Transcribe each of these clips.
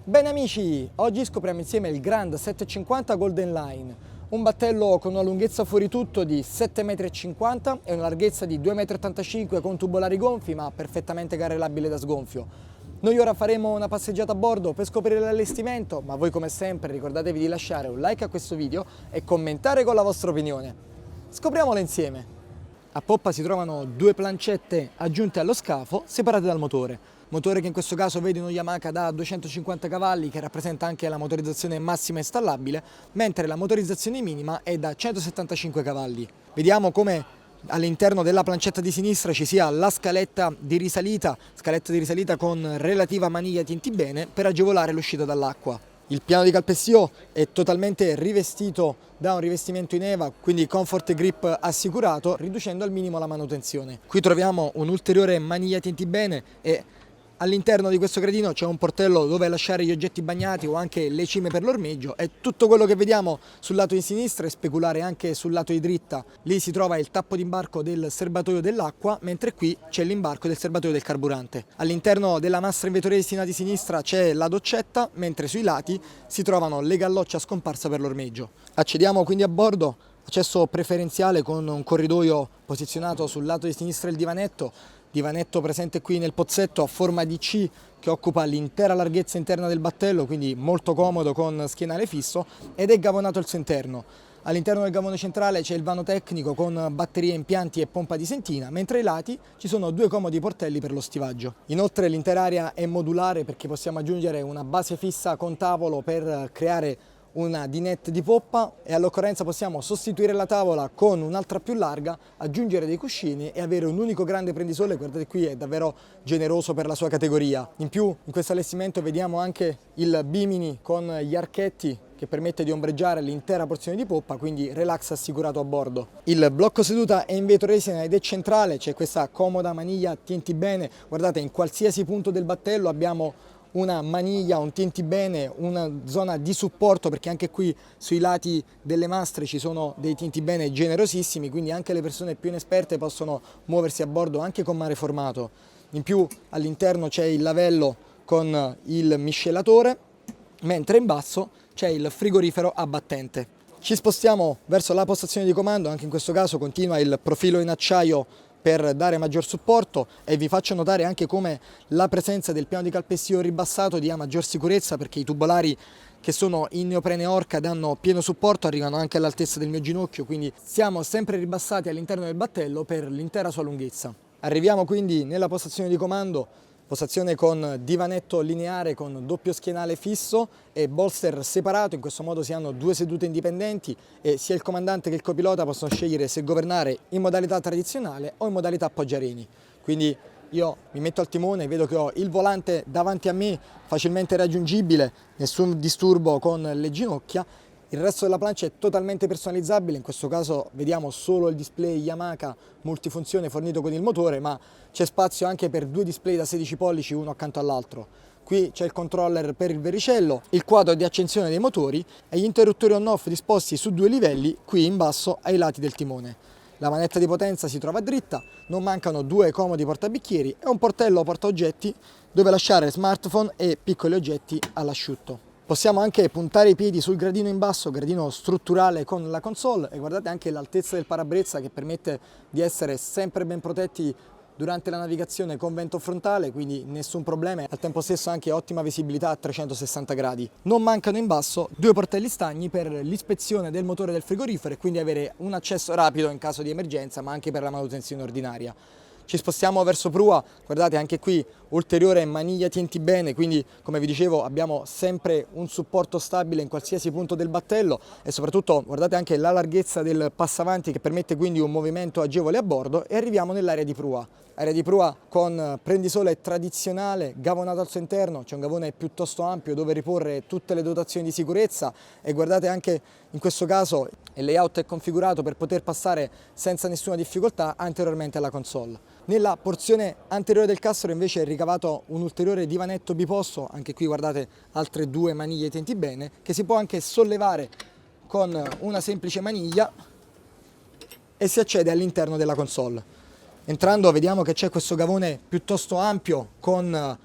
Bene amici, oggi scopriamo insieme il Grand 750 Golden Line, un battello con una lunghezza fuori tutto di 7,50 m e una larghezza di 2,85 m con tubolari gonfi ma perfettamente carrellabile da sgonfio. Noi ora faremo una passeggiata a bordo per scoprire l'allestimento, ma voi come sempre ricordatevi di lasciare un like a questo video e commentare con la vostra opinione. Scopriamolo insieme! A poppa si trovano due plancette aggiunte allo scafo separate dal motore che in questo caso vede uno Yamaha da 250 cavalli che rappresenta anche la motorizzazione massima installabile, mentre la motorizzazione minima è da 175 cavalli. Vediamo come all'interno della plancetta di sinistra ci sia la scaletta di risalita con relativa maniglia tinti bene per agevolare l'uscita dall'acqua. Il piano di calpestio è totalmente rivestito da un rivestimento in EVA, quindi comfort e grip assicurato, riducendo al minimo la manutenzione. Qui troviamo un'ulteriore maniglia tinti bene e all'interno di questo gradino c'è un portello dove lasciare gli oggetti bagnati o anche le cime per l'ormeggio, e tutto quello che vediamo sul lato di sinistra è speculare anche sul lato di dritta. Lì si trova il tappo d'imbarco del serbatoio dell'acqua, mentre qui c'è l'imbarco del serbatoio del carburante. All'interno della mastra in vettoria destinata di sinistra c'è la doccetta, mentre sui lati si trovano le gallocce a scomparsa per l'ormeggio. Accediamo quindi a bordo, accesso preferenziale con un corridoio posizionato sul lato di sinistra del divanetto presente qui nel pozzetto a forma di C che occupa l'intera larghezza interna del battello, quindi molto comodo con schienale fisso, ed è gavonato al suo interno. All'interno del gavone centrale c'è il vano tecnico con batterie, impianti e pompa di sentina, mentre ai lati ci sono due comodi portelli per lo stivaggio. Inoltre l'intera area è modulare perché possiamo aggiungere una base fissa con tavolo per creare una dinette di poppa, e all'occorrenza possiamo sostituire la tavola con un'altra più larga, aggiungere dei cuscini e avere un unico grande prendisole. Guardate, qui è davvero generoso per la sua categoria. In più in questo allestimento vediamo anche il bimini con gli archetti che permette di ombreggiare l'intera porzione di poppa, quindi relax assicurato a bordo. Il blocco seduta è in vetro resina ed è centrale, c'è questa comoda maniglia tinti bene. Guardate, in qualsiasi punto del battello abbiamo una maniglia, un tinti bene, una zona di supporto, perché anche qui sui lati delle mastre ci sono dei tinti bene generosissimi, quindi anche le persone più inesperte possono muoversi a bordo anche con mare formato. In più all'interno c'è il lavello con il miscelatore, mentre in basso c'è il frigorifero a battente. Ci spostiamo verso la postazione di comando, anche in questo caso continua il profilo in acciaio per dare maggior supporto, e vi faccio notare anche come la presenza del piano di calpestio ribassato dia maggior sicurezza, perché i tubolari che sono in neoprene Orca danno pieno supporto, arrivano anche all'altezza del mio ginocchio, quindi siamo sempre ribassati all'interno del battello per l'intera sua lunghezza. Arriviamo quindi nella postazione di comando, postazione con divanetto lineare con doppio schienale fisso e bolster separato. In questo modo si hanno due sedute indipendenti e sia il comandante che il copilota possono scegliere se governare in modalità tradizionale o in modalità appoggiareni. Quindi io mi metto al timone, vedo che ho il volante davanti a me facilmente raggiungibile, nessun disturbo con le ginocchia. Il resto della plancia è totalmente personalizzabile, in questo caso vediamo solo il display Yamaha multifunzione fornito con il motore, ma c'è spazio anche per due display da 16 pollici uno accanto all'altro. Qui c'è il controller per il vericello, il quadro di accensione dei motori e gli interruttori on-off disposti su due livelli qui in basso ai lati del timone. La manetta di potenza si trova dritta, non mancano due comodi portabicchieri e un portello portaoggetti dove lasciare smartphone e piccoli oggetti all'asciutto. Possiamo anche puntare i piedi sul gradino in basso, gradino strutturale con la console, e guardate anche l'altezza del parabrezza che permette di essere sempre ben protetti durante la navigazione con vento frontale, quindi nessun problema, e al tempo stesso anche ottima visibilità a 360 gradi. Non mancano in basso due portelli stagni per l'ispezione del motore del frigorifero e quindi avere un accesso rapido in caso di emergenza, ma anche per la manutenzione ordinaria. Ci spostiamo verso prua, guardate anche qui ulteriore maniglia tinti bene, quindi come vi dicevo abbiamo sempre un supporto stabile in qualsiasi punto del battello, e soprattutto guardate anche la larghezza del passavanti che permette quindi un movimento agevole a bordo. E arriviamo nell'area di prua. Area di prua con prendisole tradizionale gavonato al suo interno, c'è un gavone piuttosto ampio dove riporre tutte le dotazioni di sicurezza, e guardate anche in questo caso il layout è configurato per poter passare senza nessuna difficoltà anteriormente alla console. Nella porzione anteriore del cassero invece è ricavato un ulteriore divanetto biposto, anche qui guardate altre due maniglie tinti bene, che si può anche sollevare con una semplice maniglia e si accede all'interno della console. Entrando vediamo che c'è questo gavone piuttosto ampio con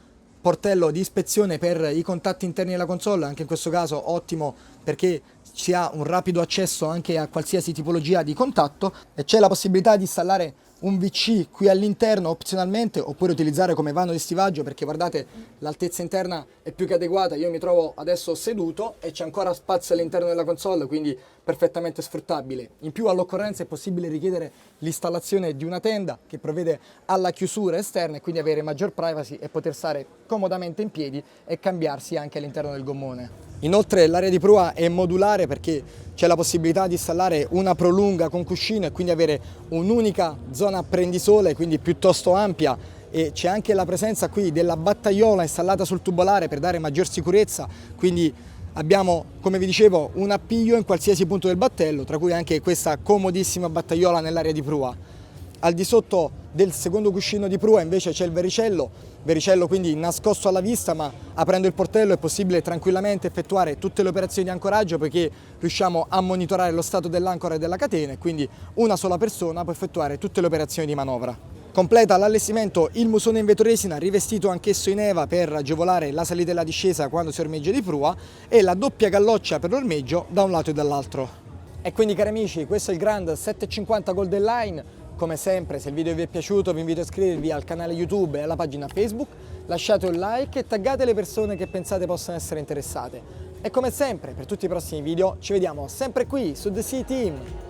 portello di ispezione per i contatti interni della console, anche in questo caso ottimo perché si ha un rapido accesso anche a qualsiasi tipologia di contatto, e c'è la possibilità di installare un VC qui all'interno opzionalmente, oppure utilizzare come vano di stivaggio, perché guardate l'altezza interna è più che adeguata. Io mi trovo adesso seduto e c'è ancora spazio all'interno della console, quindi perfettamente sfruttabile. In più all'occorrenza è possibile richiedere l'installazione di una tenda che provvede alla chiusura esterna e quindi avere maggior privacy e poter stare comodamente in piedi e cambiarsi anche all'interno del gommone. Inoltre l'area di prua è modulare perché c'è la possibilità di installare una prolunga con cuscino e quindi avere un'unica zona prendisole, quindi piuttosto ampia, e c'è anche la presenza qui della battaiola installata sul tubolare per dare maggior sicurezza, quindi abbiamo, come vi dicevo, un appiglio in qualsiasi punto del battello, tra cui anche questa comodissima battaiola nell'area di prua. Al di sotto del secondo cuscino di prua invece c'è il vericello quindi nascosto alla vista, ma aprendo il portello è possibile tranquillamente effettuare tutte le operazioni di ancoraggio, perché riusciamo a monitorare lo stato dell'ancora e della catena, e quindi una sola persona può effettuare tutte le operazioni di manovra. Completa l'allestimento il musone in vetroresina rivestito anch'esso in eva per agevolare la salita e la discesa quando si ormeggia di prua, e la doppia galloccia per l'ormeggio da un lato e dall'altro. E quindi, cari amici, questo è il Grand 750 Golden Line. Come sempre, se il video vi è piaciuto vi invito a iscrivervi al canale YouTube e alla pagina Facebook, lasciate un like e taggate le persone che pensate possano essere interessate. E come sempre, per tutti i prossimi video ci vediamo sempre qui su The Sea Team.